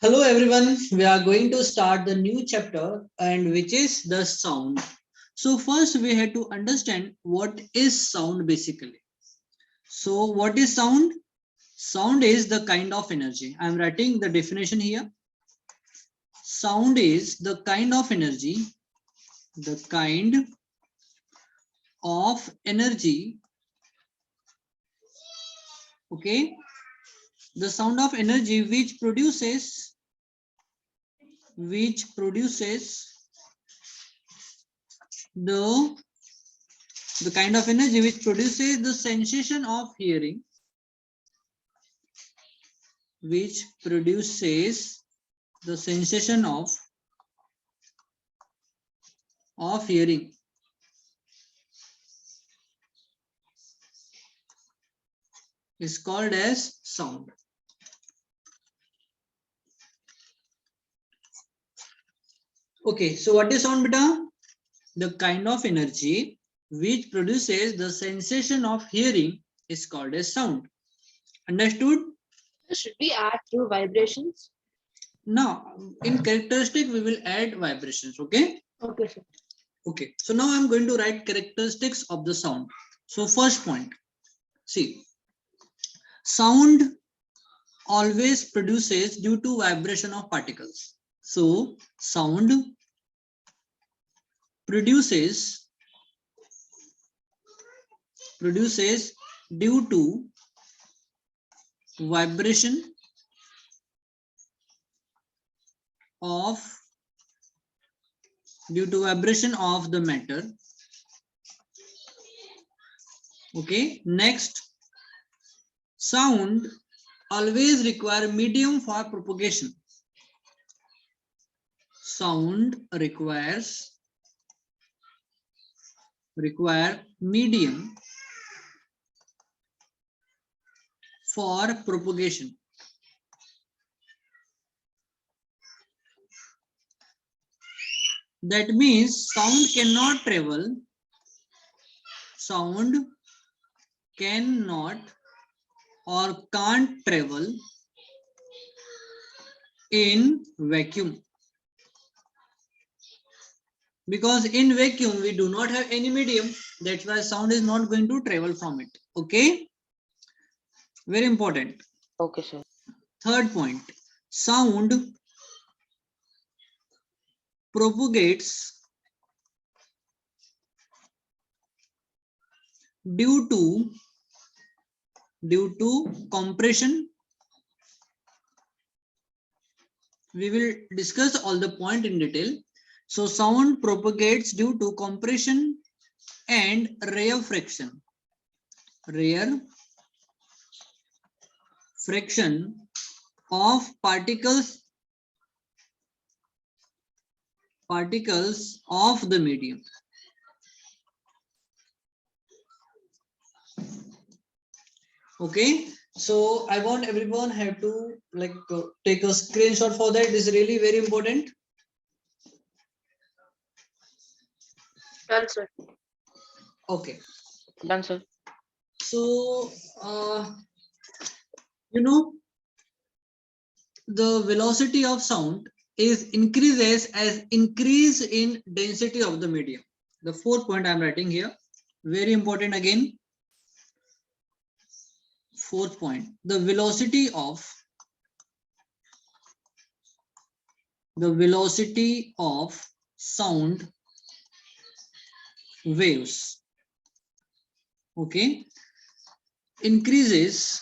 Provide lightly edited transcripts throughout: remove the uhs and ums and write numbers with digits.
Hello everyone, we are going to start the new chapter and which is the sound. So first we have to understand what is sound basically. So what is sound? Sound is the kind of energy. I am writing the definition here. Sound is the kind of energy, the kind of energy, okay? The sound of energy which produces the kind of energy which produces the sensation of hearing, which produces the sensation of hearing. Is called as sound. Okay, so what is sound, beta? The kind of energy which produces the sensation of hearing is called as sound. Understood? Should we add through vibrations? Now, in characteristic, we will add vibrations. Okay. Okay, sir. Okay. So now I'm going to write characteristics of the sound. So first point, see, sound always produces due to vibration of particles. So sound produces due to vibration of the matter. Okay, next, sound always require medium for propagation. Sound require medium for propagation. That means sound cannot or can't travel in vacuum, because in vacuum we do not have any medium. That's why sound is not going to travel from it. Okay, very important. Okay, sir. Third point, sound propagates due to compression. We will discuss all the point in detail. So sound propagates due to compression and rarefaction of particles of the medium. Okay, so I want everyone have to take a screenshot for that. This is really very important. Done, sir. Okay. Done, sir. So you know, the velocity of sound is increases as increase in density of the medium. The fourth point I'm writing here, very important again. Fourth point, the velocity of sound waves, okay, increases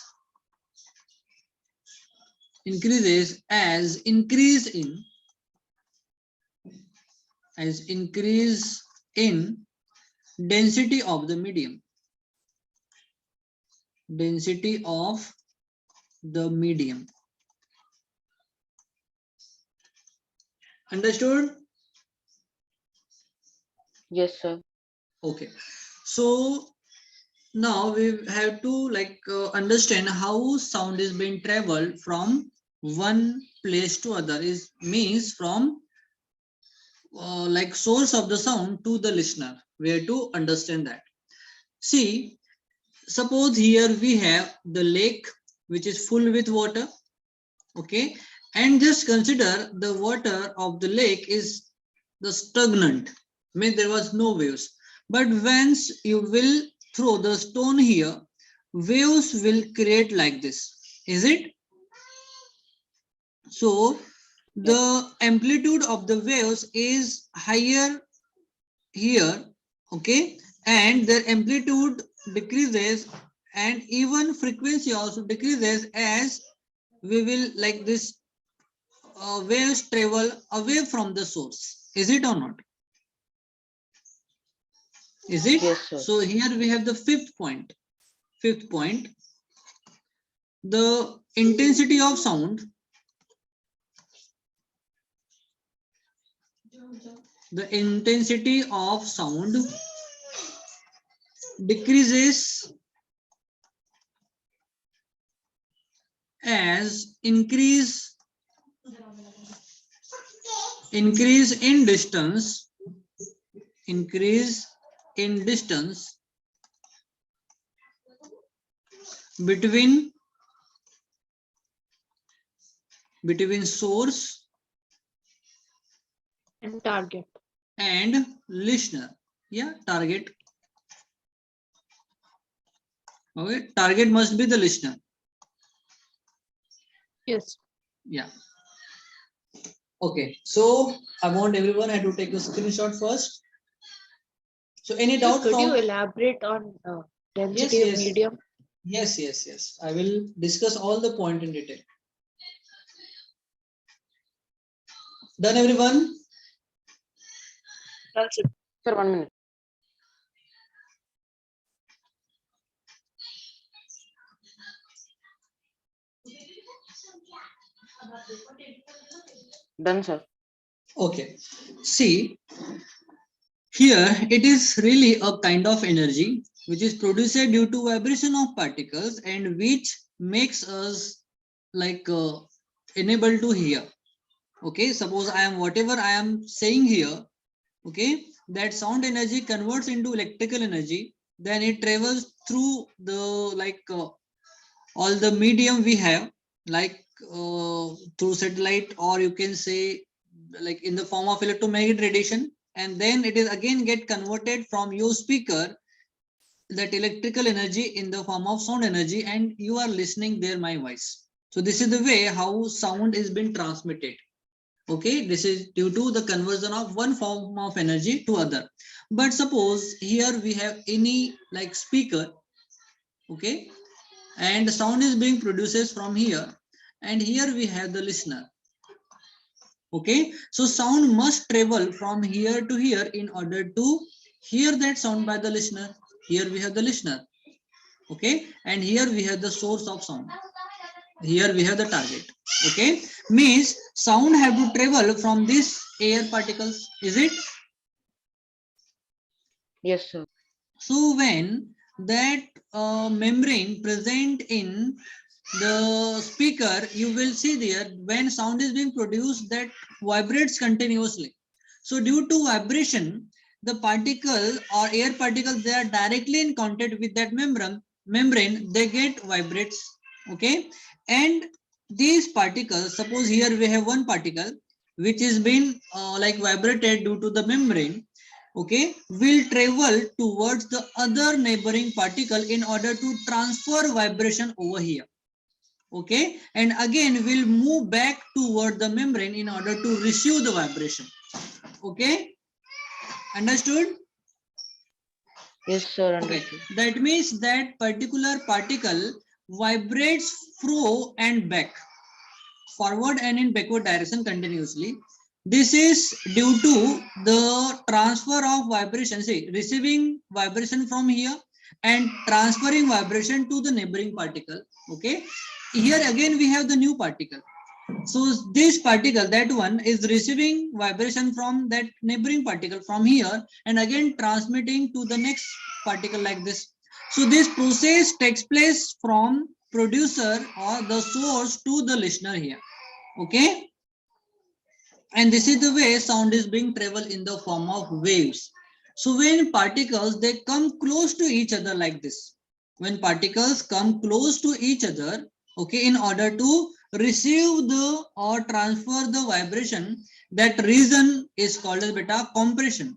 as increase in density of the medium. Density of the medium. Understood? Yes, sir. Okay. So now we have to understand how sound is being traveled from one place to other. Is means from source of the sound to the listener. We have to understand that. See, suppose here we have the lake which is full with water, okay, And just consider the water of the lake is the stagnant, means there was no waves. But once you will throw the stone here, waves will create like this. Is it? So Yes. the amplitude of the waves is higher here, okay, and their amplitude decreases, and even frequency also decreases as we will like this waves travel away from the source. Is it or not? Is it? Yes, sir. So here we have the fifth point. Fifth point, the intensity of sound. The intensity of sound decreases as increase in distance, increase in distance between source And target. and listener. Yeah, target. Okay, target must be the listener. Yes. Yeah. Okay, so I want everyone had to take a screenshot first. So any doubt? Could you elaborate on density of medium? Yes. I will discuss all the point in detail. Done, everyone? Sir, 1 minute. Done, sir. Okay. See, here it is really a kind of energy which is produced due to vibration of particles and which makes us like enable to hear. Okay, suppose I am whatever I am saying here, okay, that sound energy converts into electrical energy, then it travels through the like all the medium we have, like through satellite, or you can say like in the form of electromagnetic radiation, and then it is again get converted from your speaker, that electrical energy in the form of sound energy, and you are listening there my voice. So this is the way how sound is being transmitted. Okay, this is due to the conversion of one form of energy to other. But suppose here we have any like speaker, okay, and the sound is being produced from here, and here we have the listener. Okay, so sound must travel from here to here in order to hear that sound by the listener. Here we have the listener, okay, and here we have the source of sound. Here we have the target. Okay, means sound have to travel from this air particles. Is it? Yes, sir. So when that membrane present in the speaker, you will see there when sound is being produced, that vibrates continuously. So due to vibration, the particle or air particles, they are directly in contact with that membrane, they get vibrates. Okay, and these particles, suppose here we have one particle which is been like vibrated due to the membrane, okay, will travel towards the other neighboring particle in order to transfer vibration over here. Okay, and again will move back toward the membrane in order to receive the vibration. Okay, understood? Yes, sir. Okay, Understood. that means that particular particle vibrates fro and back, forward and in backward direction continuously. This is due to the transfer of vibration, see, receiving vibration from here and transferring vibration to the neighboring particle. Okay, here again we have the new particle. So this particle, that one is receiving vibration from that neighboring particle from here and again transmitting to the next particle like this. So this process takes place from producer or the source to the listener here. Okay, and this is the way sound is being travel in the form of waves. So when particles, they come close to each other like this, when particles come close to each other, okay, in order to receive the or transfer the vibration, that region is called as beta compression.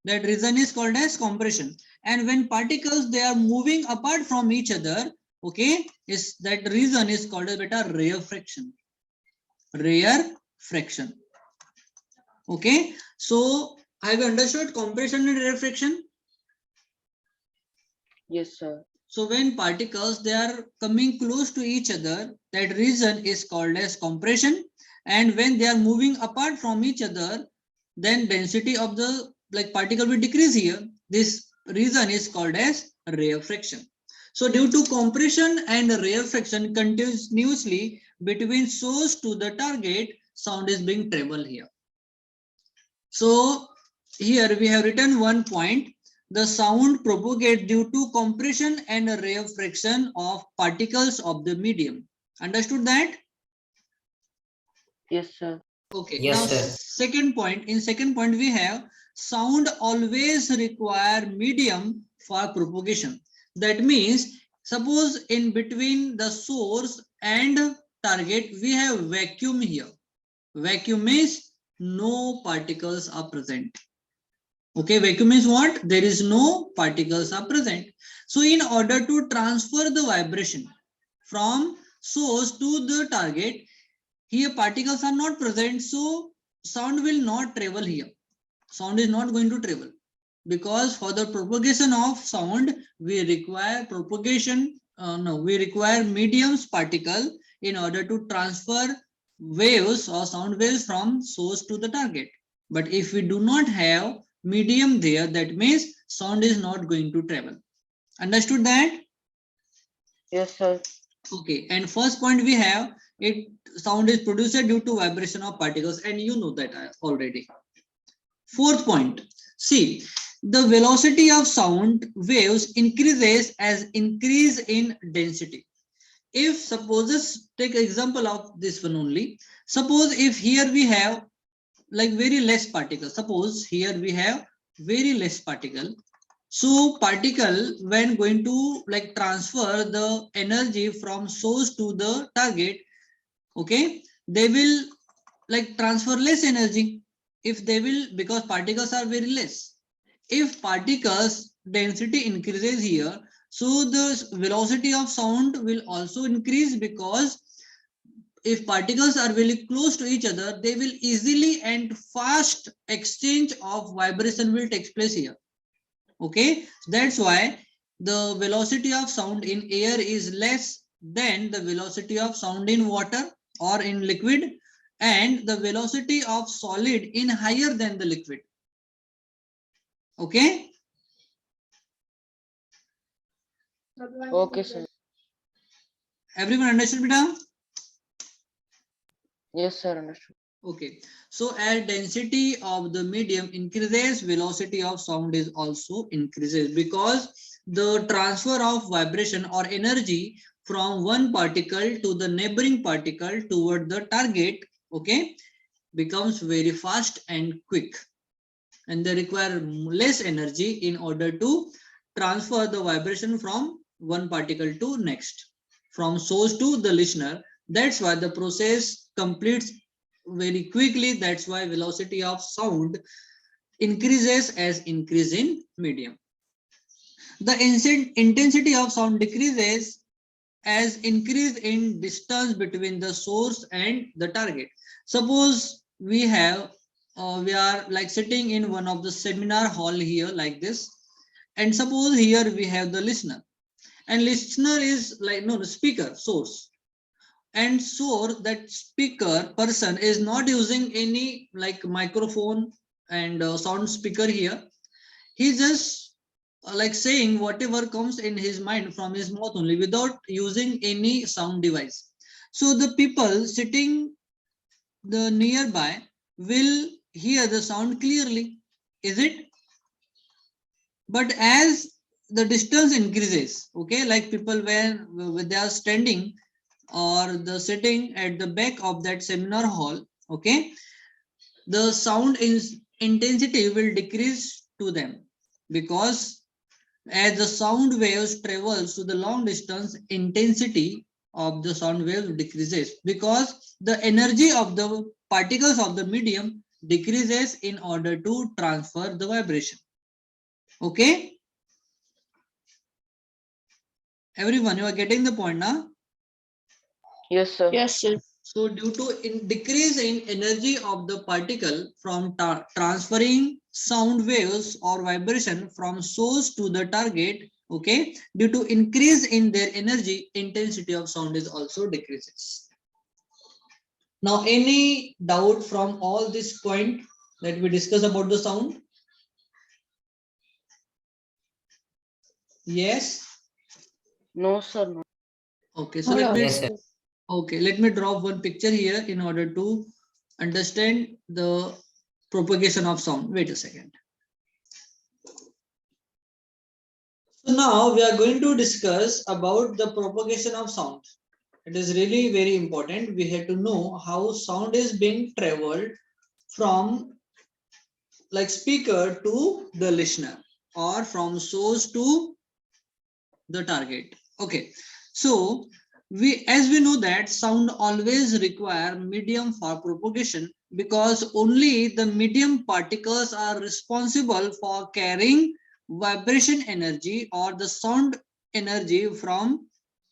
That region is called as compression. And when particles they are moving apart from each other, okay, is that region is called as beta rarefaction. Rarefaction. Okay, so have you understood compression and rarefaction? Yes, sir. So when particles they are coming close to each other, that region is called as compression, and when they are moving apart from each other, then density of the like particle will decrease here. This region is called as rarefaction. So due to compression and rarefaction continuously between source to the target, sound is being traveled here. So here we have written one point. The sound propagates due to compression and rarefaction of particles of the medium. Understood that? Yes, sir. Okay. Yes, Now sir. second point. In second point we have sound always require medium for propagation. That means suppose in between the source and target we have vacuum here. Vacuum means no particles are present. Okay, vacuum means what? There is no particles are present. So in order to transfer the vibration from source to the target, here particles are not present, so sound will not travel here. Sound is not going to travel, because for the propagation of sound we require we require mediums particle in order to transfer waves or sound waves from source to the target. But if we do not have medium there, that means sound is not going to travel. Understood that? Yes, sir. Okay, and first point we have, it sound is produced due to vibration of particles, and you know that already. Fourth point, see, the velocity of sound waves increases as increase in density. If suppose, take example of this one only. Suppose if here we have like very less particle. Suppose here we have very less particle. So particle when going to like transfer the energy from source to the target, okay, they will like transfer less energy. If they will, because particles are very less. If particles density increases here, so the velocity of sound will also increase, because if particles are very close to each other, they will easily and fast exchange of vibration will take place here. Okay, that's why the velocity of sound in air is less than the velocity of sound in water or in liquid, and the velocity of solid in higher than the liquid. Okay. Okay, sir. Everyone understood, beta? Yes, sir. Understood. Okay, so as density of the medium increases, velocity of sound is also increases, because the transfer of vibration or energy from one particle to the neighboring particle toward the target, okay, becomes very fast and quick, and they require less energy in order to transfer the vibration from one particle to next, from source to the listener. That's why the process completes very quickly. That's why velocity of sound increases as increase in medium. The intensity of sound decreases as increase in distance between the source and the target. Suppose we are like sitting in one of the seminar hall here like this, and suppose here we have the listener, and listener is like no the speaker source, and so that speaker person is not using any like microphone and sound speaker here. He just like saying whatever comes in his mind from his mouth only, without using any sound device. So the people sitting the nearby will hear the sound clearly, is it? But as the distance increases, okay, like people when they are standing or the sitting at the back of that seminar hall, okay, the sound intensity will decrease to them, because As the sound waves travels to the long distance, intensity of the sound wave decreases because the energy of the particles of the medium decreases in order to transfer the vibration. Okay, everyone, you are getting the point now? Yes, sir. Yes, sir. So due to decrease in energy of the particle from transferring sound waves or vibration from source to the target, okay, due to increase in their energy, intensity of sound is also decreases. Now, any doubt from all this point that we discuss about the sound? Yes. No, sir. No. Okay, so No let doubt. me Yes, sir. okay, let me drop one picture here in order to understand the propagation of sound. Wait a second. So now we are going to discuss about the propagation of sound. It is really very important. We have to know how sound is being traveled from like speaker to the listener or from source to the target. Okay, so we know that sound always require medium for propagation because only the medium particles are responsible for carrying vibration energy or the sound energy from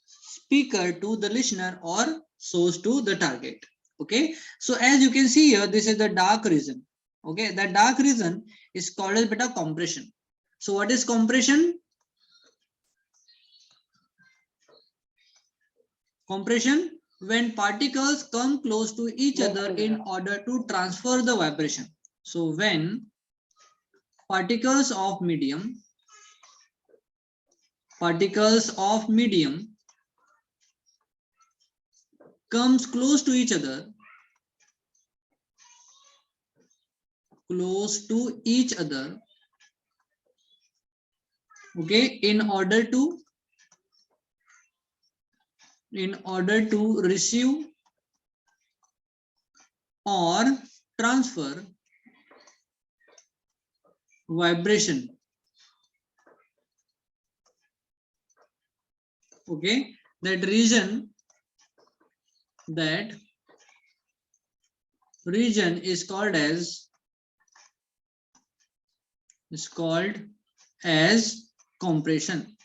speaker to the listener or source to the target. Okay, so as you can see here, this is the dark region. Okay, the dark region is called as beta compression. So what is compression? Compression when particles come close to each other in order to transfer the vibration. So when particles of medium comes close to each other, okay, in order to receive or transfer vibration. Okay, that region is called as compression.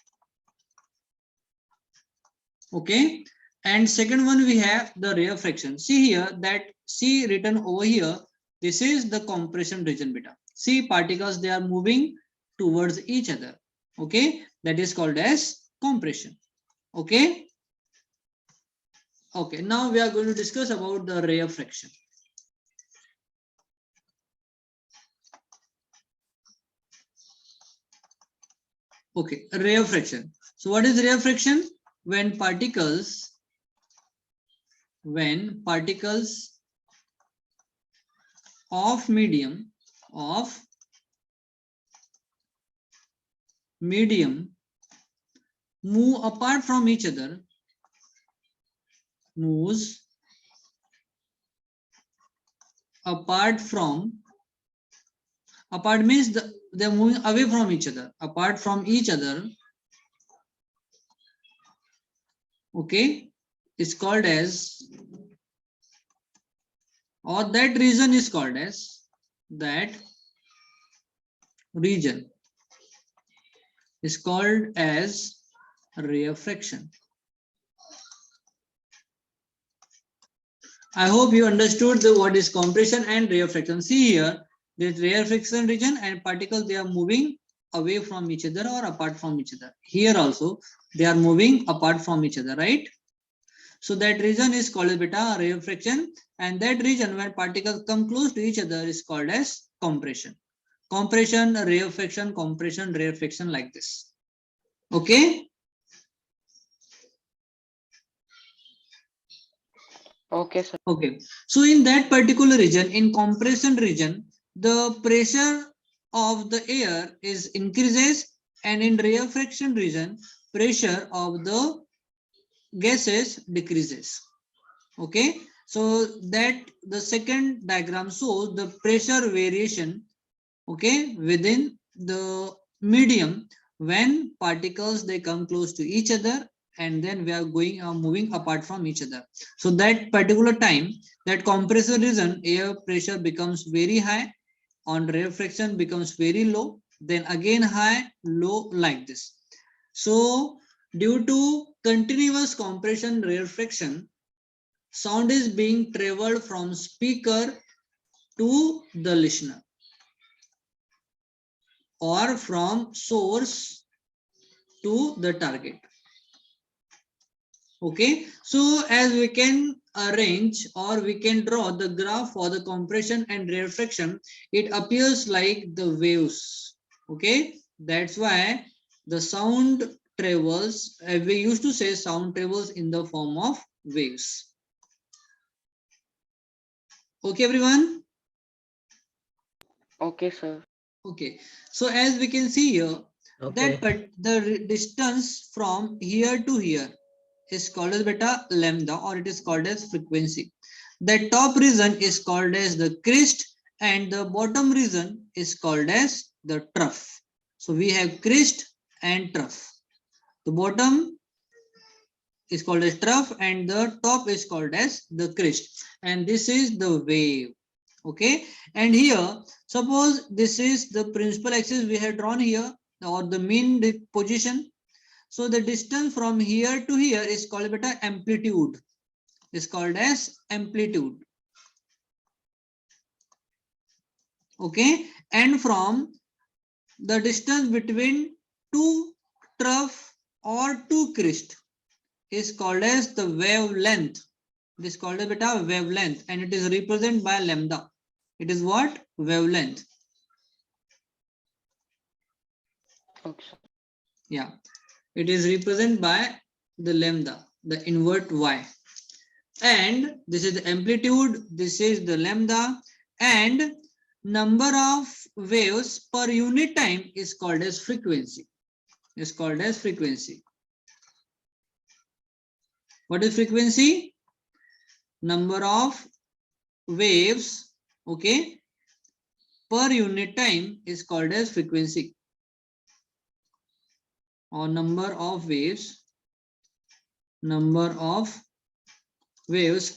Okay, and second one we have the rarefaction. See here that C written over here, this is the compression region beta. See particles, they are moving towards each other. Okay, that is called as compression. Okay, okay, now we are going to discuss about the rarefaction. Okay, rarefaction. So what is rarefaction? When particles of medium move apart from each other, apart means they're moving away from each other, apart from each other. Okay, it's called as, or that region is called as, rarefaction. I hope you understood what is compression and rarefaction. See here, this rarefaction region and particles, they are moving away from each other or apart from each other. Here also they are moving apart from each other, right? So that region is called as beta rarefaction, and that region when particles come close to each other is called as compression. Compression, rarefaction, like this. Okay. Okay, sir. Okay, so in that particular region, in compression region, the pressure of the air is increases, and in rarefaction region, pressure of the gases decreases. Okay, so that the second diagram shows the pressure variation, okay, within the medium when particles they come close to each other and then we are moving apart from each other. So that particular time, that compressor region air pressure becomes very high, on rarefaction becomes very low, then again high, low, like this. So due to continuous compression rarefaction, sound is being traveled from speaker to the listener or from source to the target. Okay, so as we can arrange or we can draw the graph for the compression and rarefaction, it appears like the waves. Okay, that's why the sound travels, we used to say sound travels in the form of waves. Okay, everyone. Okay, sir. Okay, so as we can see here, Okay. that the distance from here to here is called as beta lambda, or it is called as frequency. The top region is called as the crest and the bottom region is called as the trough. So we have crest and trough. The bottom is called as trough and the top is called as the crest, and this is the wave. Okay, and here suppose this is the principal axis we have drawn here, or the mean position. So the distance from here to here is called beta amplitude, is called as amplitude. Okay, and from the distance between two trough or two crest is called as the wavelength. It is called a beta wavelength and it is represented by lambda. It is what? Wavelength. Okay, sir. Yeah, it is represented by the lambda, the invert y. And this is the amplitude, this is the lambda, and number of waves per unit time is called as frequency. Is called as frequency. What is frequency? Number of waves, okay, per unit time is called as frequency, or number of waves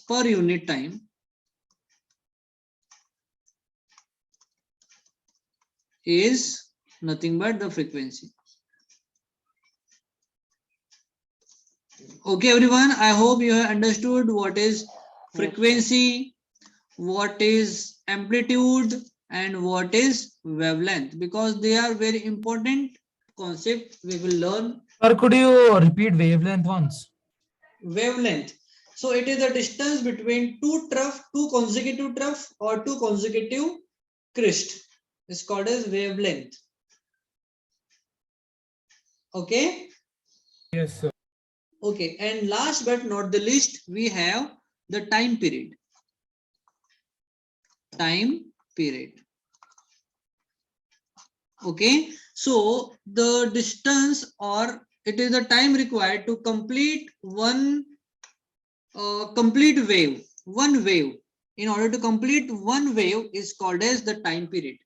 per unit time is nothing but the frequency. Okay, everyone, I hope you have understood what is frequency, what is amplitude, and what is wavelength, because they are very important concept we will learn. Sir, could you repeat wavelength once? Wavelength. So it is the distance between two consecutive trough or two consecutive crest. It's called as wavelength. Okay. Yes, sir. Okay, and last but not the least, we have the time period. Time period. Okay, so the distance, or it is the time required to complete one complete wave. One wave. In order to complete one wave is called as the time period.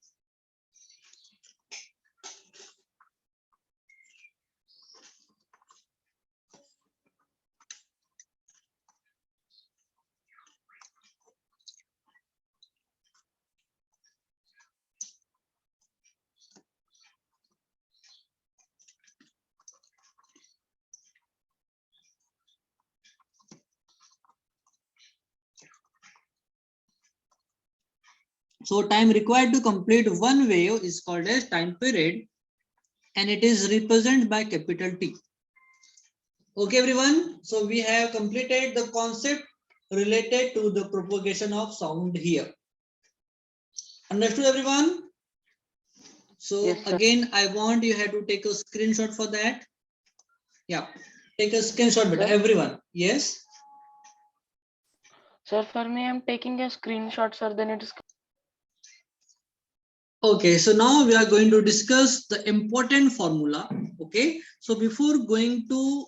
So time required to complete one wave is called as time period, and it is represented by capital T. Okay, everyone. So we have completed the concept related to the propagation of sound here. Understood, everyone? So Yes, sir. again, I want you have to take a screenshot for that. Yeah, take a screenshot, but Sir? everyone. Yes. Sir, for me, I'm taking a screenshot, sir. Then it is. Okay, so now we are going to discuss the important formula. Okay, so before going to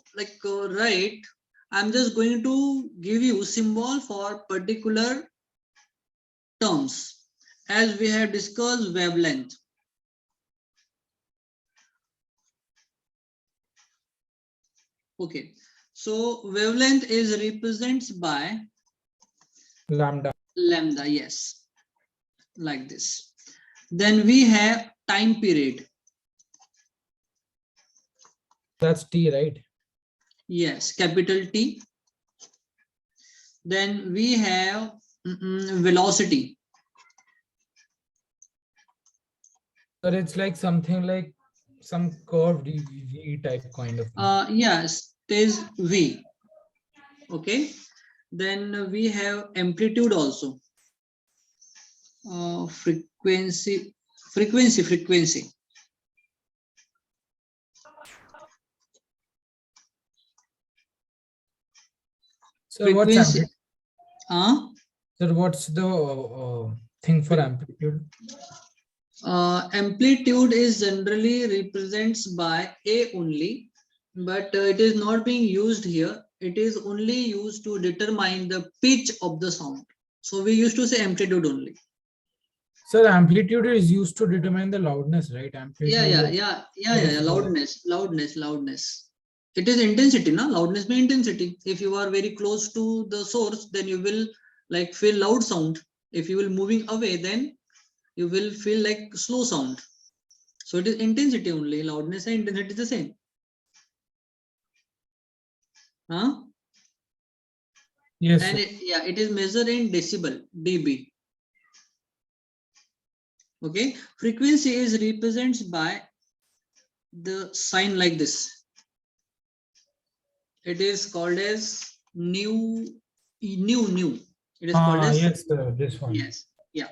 write, I'm just going to give you symbol for particular terms, as we have discussed wavelength. Okay, so wavelength is represented by Lambda. lambda, yes, like this. Then we have time period. That's T, right? Yes, capital T. Then we have velocity. But it's like something like some curved V type kind of thing. Yes, it is V. Okay. Then we have amplitude also. Frequency. So what's Frequency. amplitude? So what's the thing for amplitude? Amplitude is generally represents by A only, but it is not being used here. It is only used to determine the pitch of the sound. So we used to say amplitude only. So amplitude is used to determine the loudness, right? Amplitude. Loudness. It is intensity, na? Loudness means intensity. If you are very close to the source, then you will like feel loud sound. If you will moving away, then you will feel like slow sound. So it is intensity only. Loudness and intensity is the same. Huh? Yes. And it is measured in decibel, dB. Okay, frequency is represented by the sign like this. It is called as nu. It is called as Yes, sir, this one. yes, yeah.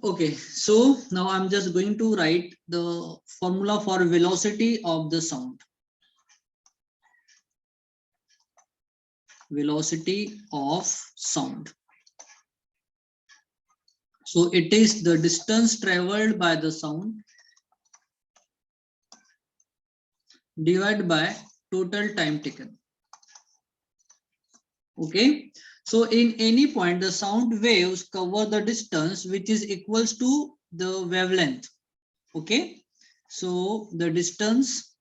Okay, so now I'm just going to write the formula for velocity of the sound. Velocity of sound. So it is the distance traveled by the sound divided by total time taken. Okay, so in any point the sound waves cover the distance which is equals to the wavelength. Okay, so the distance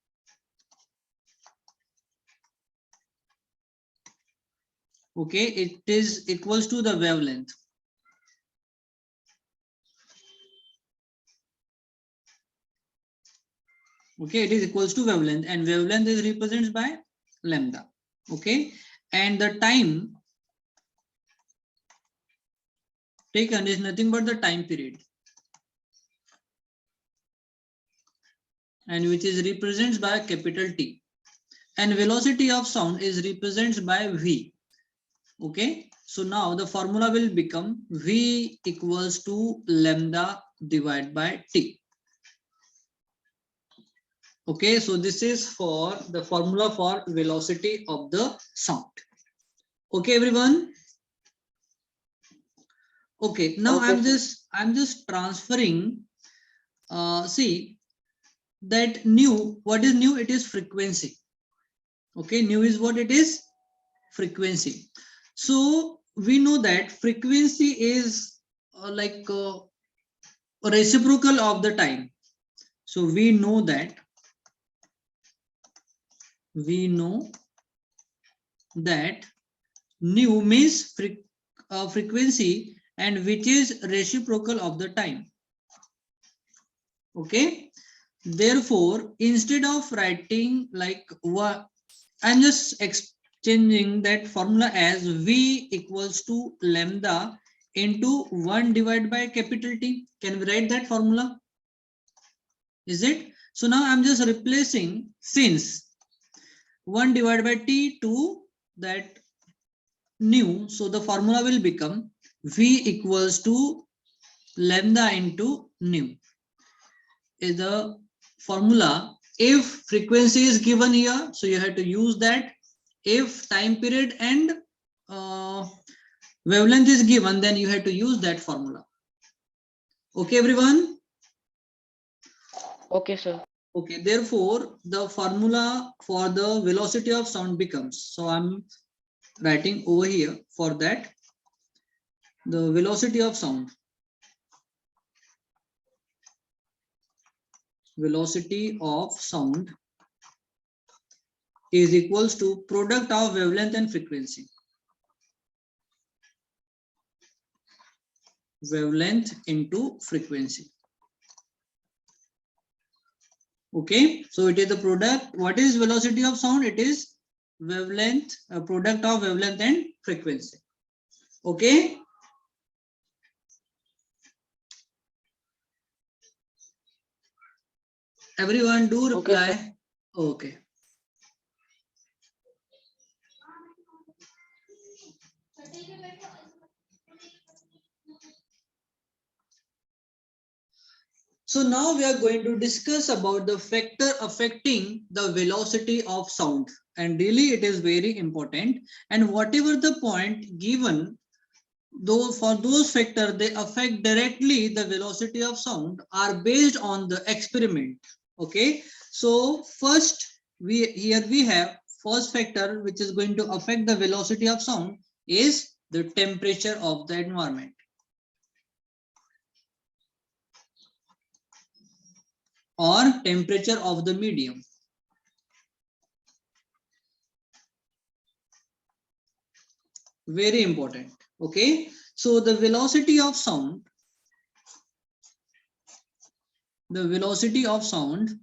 it is equals to the wavelength. Okay, it is equals to wavelength, and wavelength is represented by lambda. Okay, and the time taken is nothing but the time period, and which is represented by capital T, and velocity of sound is represented by V. Okay, so now the formula will become V equals to lambda divided by T. Okay, so this is for the formula for velocity of the sound. Okay, everyone. Okay, now Okay, I'm just transferring. See that nu. What is nu? It is frequency. Okay, nu is what it is? Frequency. So we know that frequency is reciprocal of the time. So we know that nu means frequency, and which is reciprocal of the time. Okay, therefore instead of writing like what, I'm just exchanging that formula as V equals to lambda into 1 divided by capital T. Can we write that formula? Is it? So now I'm just replacing since 1 divided by T to that nu. So the formula will become V equals to lambda into nu. Is the formula. If frequency is given here, so you have to use that. If time period and wavelength is given, then you have to use that formula. Okay, everyone? Okay, sir. Okay, therefore the formula for the velocity of sound becomes, so I'm writing over here for that, the velocity of sound velocity of sound is equals to product of wavelength and frequency. Wavelength into frequency. Okay, so it is the product. What is velocity of sound? It is wavelength, a product of wavelength and frequency. Okay. Everyone do reply. Okay. So now we are going to discuss about the factor affecting the velocity of sound, and really it is very important. And whatever the point given, though for those factors they affect directly the velocity of sound, are based on the experiment. Okay, so first we have first factor which is going to affect the velocity of sound is the temperature of the environment. Or temperature of the medium. Very important. Okay, so the velocity of sound, the velocity of sound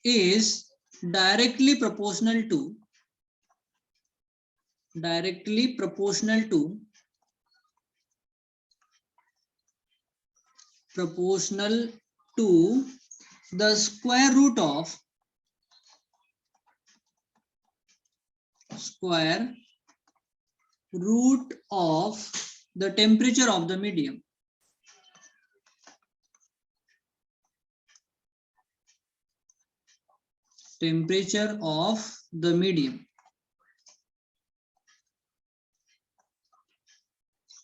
is directly proportional to the square root of the temperature of the medium. Temperature of the medium.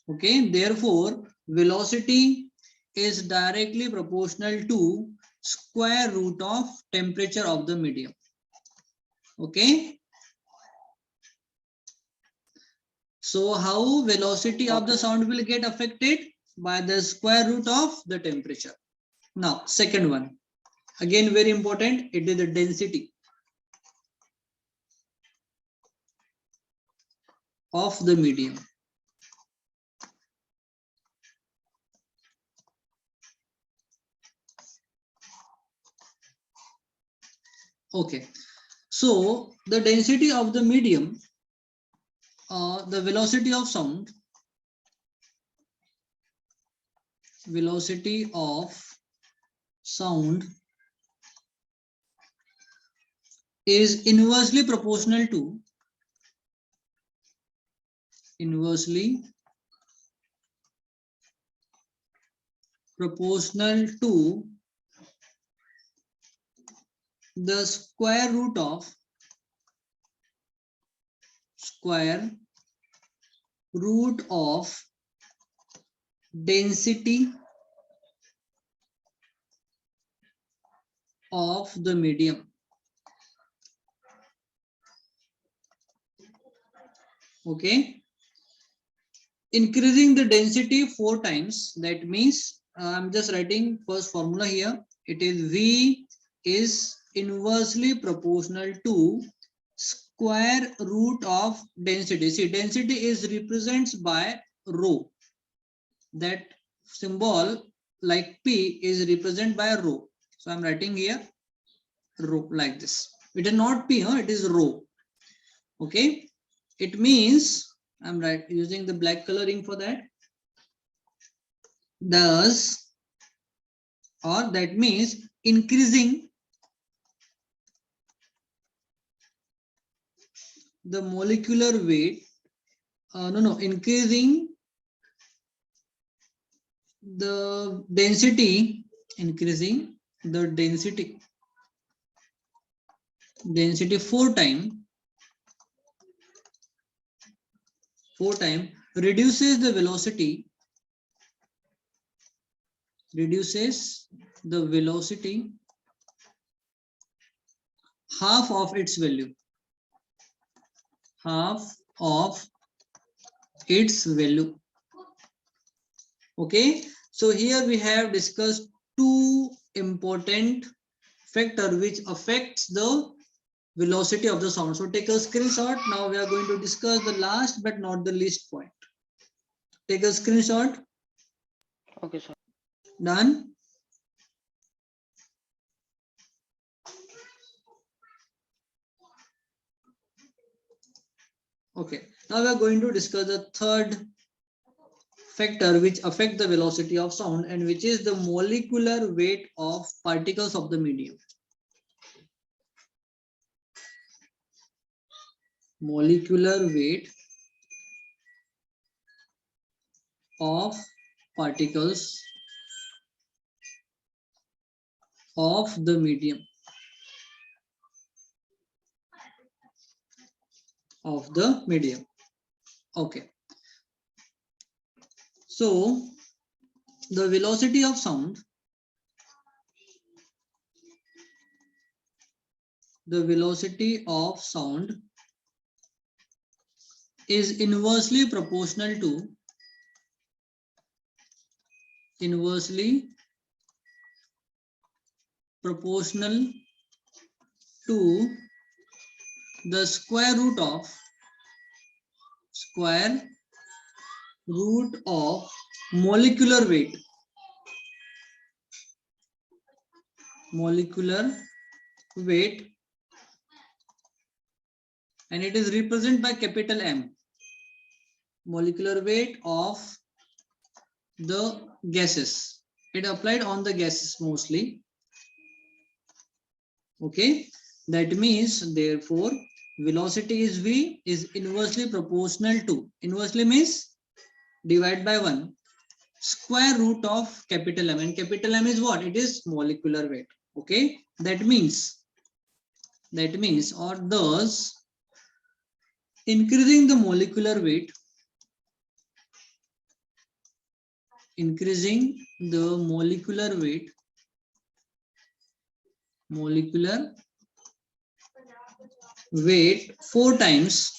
Okay, therefore velocity is directly proportional to square root of temperature of the medium. Okay, so how velocity of the sound will get affected? By the square root of the temperature. Now second one, again very important, it is the density of the medium. Okay, so the density of the medium, the velocity of sound, is inversely proportional to the square root of density of the medium. Okay, increasing the density 4 times, that means I'm just writing first formula here. It is V is inversely proportional to square root of density. See, density is represents by rho. That symbol like P is represented by rho. So I'm writing here rho like this. It is not P, it is rho. Okay, it means I'm using the black coloring for that. Thus, or that means increasing the molecular weight, increasing the density, density 4 times reduces the velocity half of its value. half of its value. Okay, so here we have discussed two important factors which affects the velocity of the sound. So take a screenshot. Now we are going to discuss the last but not the least point. Take a screenshot. Okay, sir. Done. Okay, now we are going to discuss the third factor which affect the velocity of sound, and which is the molecular weight of particles of the medium. Molecular weight of particles of the medium. Of the medium. Okay. So the velocity of sound, is inversely proportional to the square root of molecular weight. And it is represented by capital M. Molecular weight of the gases. It applied on the gases mostly. Okay, that means therefore velocity is V is inversely proportional to, inversely means divide by 1, square root of capital M, and capital M is what? It is molecular weight. Okay, that means or thus increasing the molecular weight, molecular weight 4 times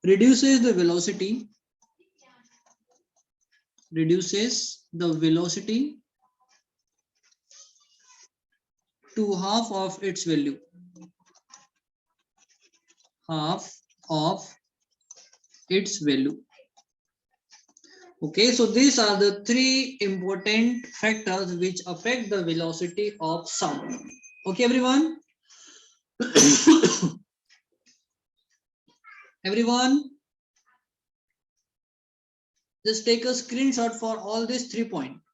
reduces the velocity to half of its value. Okay, so these are the 3 important factors which affect the velocity of sound. Okay, everyone. Everyone, just take a screenshot for all these 3 points.